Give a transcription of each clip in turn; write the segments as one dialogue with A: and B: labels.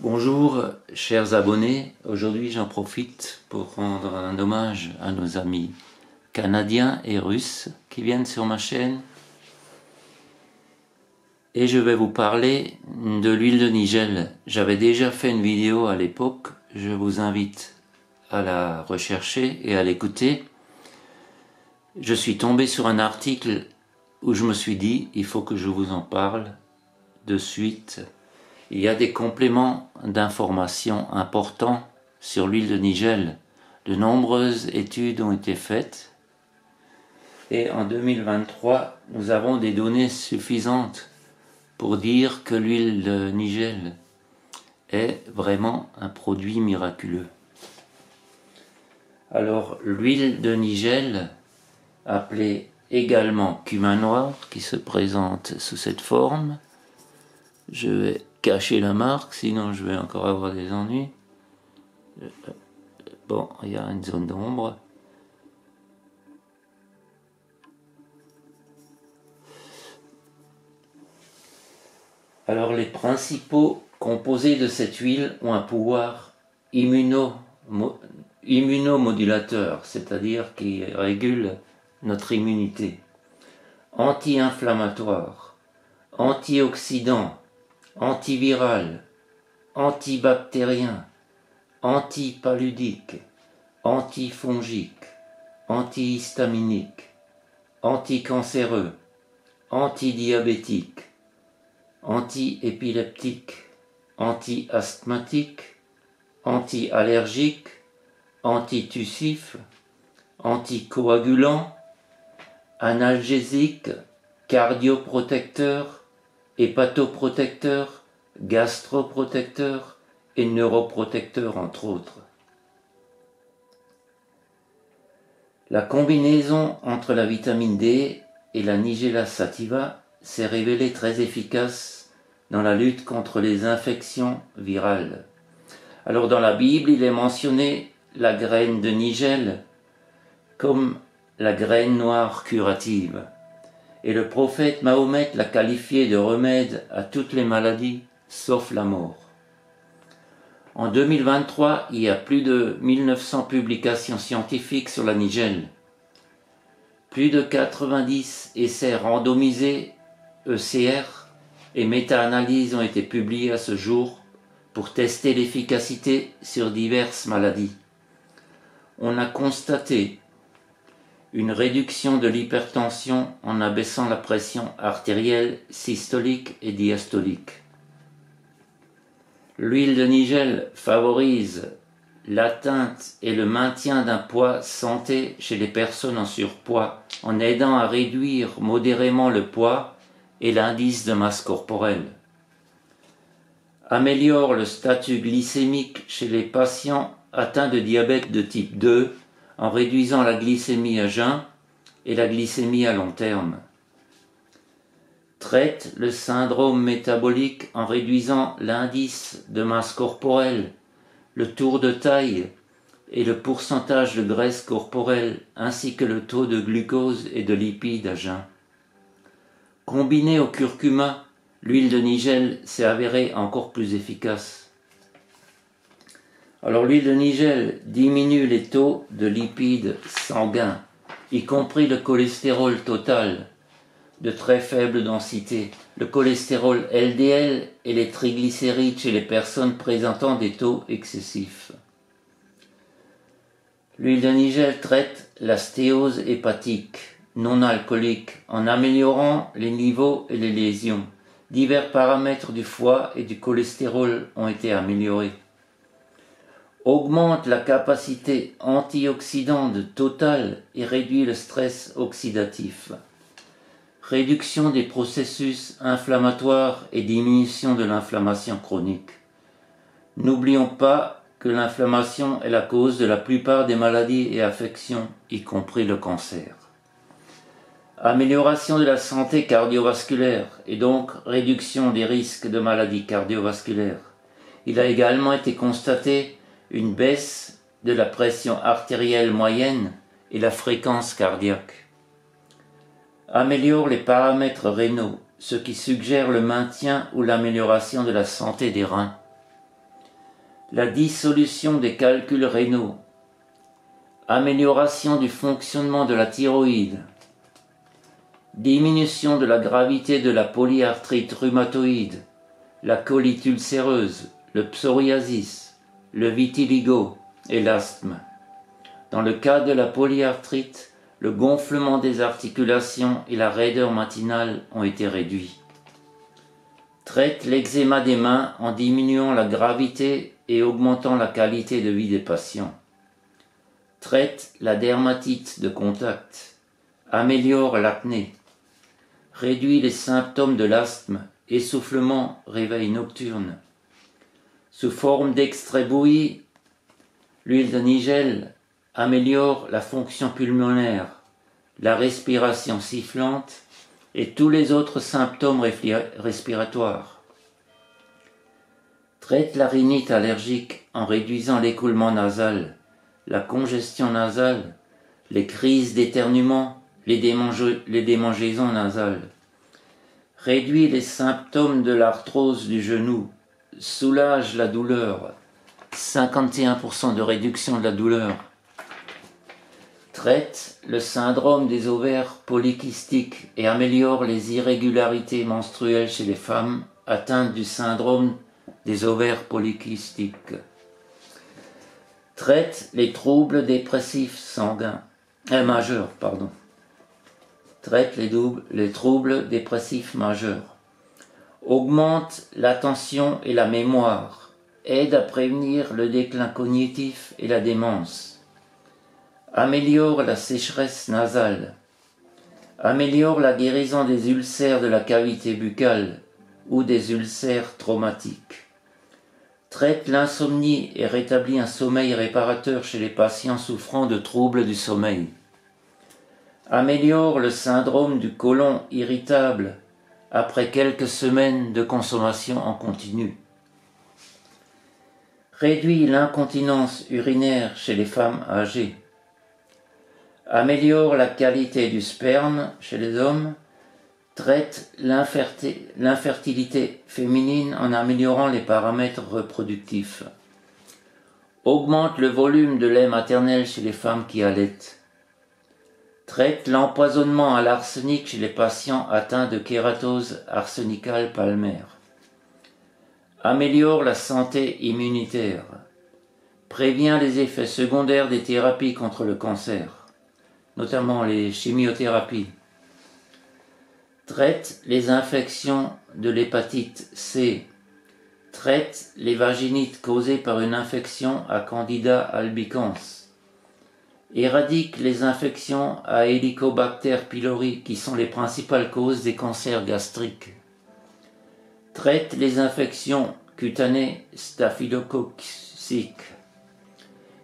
A: Bonjour chers abonnés, aujourd'hui j'en profite pour rendre un hommage à nos amis canadiens et russes qui viennent sur ma chaîne et je vais vous parler de l'huile de Nigel. J'avais déjà fait une vidéo à l'époque, je vous invite à la rechercher et à l'écouter. Je suis tombé sur un article où je me suis dit il faut que je vous en parle de suite. Il y a des compléments d'informations importants sur l'huile de Nigel. De nombreuses études ont été faites et en 2023, nous avons des données suffisantes pour dire que l'huile de Nigel est vraiment un produit miraculeux. Alors, l'huile de Nigel, appelée également cumin noir, qui se présente sous cette forme, je vais cacher la marque, sinon je vais encore avoir des ennuis. Bon, il y a une zone d'ombre. Alors les principaux composés de cette huile ont un pouvoir immunomodulateur, c'est-à-dire qui régule notre immunité, anti-inflammatoire, antioxydant, antiviral, antibactérien, antipaludique, antifongique, antihistaminique, anticancéreux, antidiabétique, antiépileptique, anti-asthmatique, anti-allergique, antitussif, anticoagulant, analgésique, cardioprotecteur, hépatoprotecteur, gastroprotecteur et neuroprotecteur entre autres. La combinaison entre la vitamine D et la Nigella sativa s'est révélée très efficace dans la lutte contre les infections virales. Alors dans la Bible, il est mentionné la graine de Nigel comme la graine noire curative. Et le prophète Mahomet l'a qualifié de remède à toutes les maladies, sauf la mort. En 2023, il y a plus de 1900 publications scientifiques sur la Nigel. Plus de 90 essais randomisés, ECR, et méta-analyses ont été publiés à ce jour pour tester l'efficacité sur diverses maladies. On a constaté une réduction de l'hypertension en abaissant la pression artérielle, systolique et diastolique. L'huile de Nigel favorise l'atteinte et le maintien d'un poids santé chez les personnes en surpoids en aidant à réduire modérément le poids et l'indice de masse corporelle. Améliore le statut glycémique chez les patients atteints de diabète de type 2 en réduisant la glycémie à jeun et la glycémie à long terme. Traite le syndrome métabolique en réduisant l'indice de masse corporelle, le tour de taille et le pourcentage de graisse corporelle ainsi que le taux de glucose et de lipides à jeun. Combinée au curcuma, l'huile de Nigel s'est avérée encore plus efficace. Alors l'huile de Nigel diminue les taux de lipides sanguins, y compris le cholestérol total de très faible densité, le cholestérol LDL et les triglycérides chez les personnes présentant des taux excessifs. L'huile de Nigel traite la stéose hépatique non alcoolique en améliorant les niveaux et les lésions. Divers paramètres du foie et du cholestérol ont été améliorés. Augmente la capacité antioxydante totale et réduit le stress oxydatif. Réduction des processus inflammatoires et diminution de l'inflammation chronique. N'oublions pas que l'inflammation est la cause de la plupart des maladies et affections, y compris le cancer. Amélioration de la santé cardiovasculaire et donc réduction des risques de maladies cardiovasculaires. Il a également été constaté une baisse de la pression artérielle moyenne et la fréquence cardiaque. Améliore les paramètres rénaux, ce qui suggère le maintien ou l'amélioration de la santé des reins. la dissolution des calculs rénaux, amélioration du fonctionnement de la thyroïde, diminution de la gravité de la polyarthrite rhumatoïde, la colite ulcéreuse, le psoriasis, le vitiligo et l'asthme. Dans le cas de la polyarthrite, le gonflement des articulations et la raideur matinale ont été réduits. Traite l'eczéma des mains en diminuant la gravité et augmentant la qualité de vie des patients. Traite la dermatite de contact. Améliore l'acné. Réduit les symptômes de l'asthme, essoufflement, réveil nocturne. Sous forme d'extrait bouilli, l'huile de nigel améliore la fonction pulmonaire, la respiration sifflante et tous les autres symptômes respiratoires. Traite la rhinite allergique en réduisant l'écoulement nasal, la congestion nasale, les crises d'éternuement, les démangeaisons nasales. Réduit les symptômes de l'arthrose du genou, soulage la douleur, 51% de réduction de la douleur. Traite le syndrome des ovaires polykystiques et améliore les irrégularités menstruelles chez les femmes atteintes du syndrome des ovaires polykystiques. Traite les troubles dépressifs majeurs. Traite les troubles dépressifs majeurs. Augmente l'attention et la mémoire. Aide à prévenir le déclin cognitif et la démence. Améliore la sécheresse nasale. Améliore la guérison des ulcères de la cavité buccale ou des ulcères traumatiques. Traite l'insomnie et rétablit un sommeil réparateur chez les patients souffrant de troubles du sommeil. Améliore le syndrome du côlon irritable après quelques semaines de consommation en continu. Réduit l'incontinence urinaire chez les femmes âgées. Améliore la qualité du sperme chez les hommes. Traite l'infertilité féminine en améliorant les paramètres reproductifs. Augmente le volume de lait maternel chez les femmes qui allaitent. Traite l'empoisonnement à l'arsenic chez les patients atteints de kératose arsénicale palmaire. Améliore la santé immunitaire. Prévient les effets secondaires des thérapies contre le cancer, notamment les chimiothérapies. Traite les infections de l'hépatite C. Traite les vaginites causées par une infection à Candida albicans. Éradique les infections à Helicobacter pylori qui sont les principales causes des cancers gastriques. Traite les infections cutanées staphylococciques.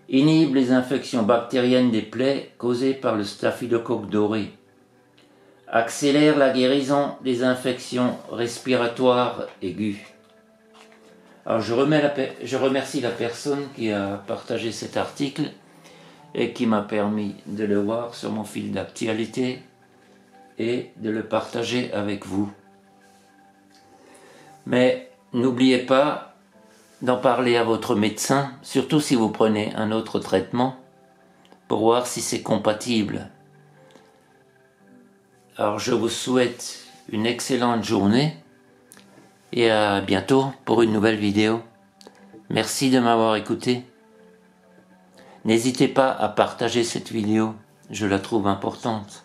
A: Inhibe les infections bactériennes des plaies causées par le staphylocoque doré. Accélère la guérison des infections respiratoires aiguës. Alors je remercie la personne qui a partagé cet article et qui m'a permis de le voir sur mon fil d'actualité et de le partager avec vous. Mais n'oubliez pas d'en parler à votre médecin, surtout si vous prenez un autre traitement, pour voir si c'est compatible. Alors je vous souhaite une excellente journée et à bientôt pour une nouvelle vidéo. Merci de m'avoir écouté. N'hésitez pas à partager cette vidéo, je la trouve importante.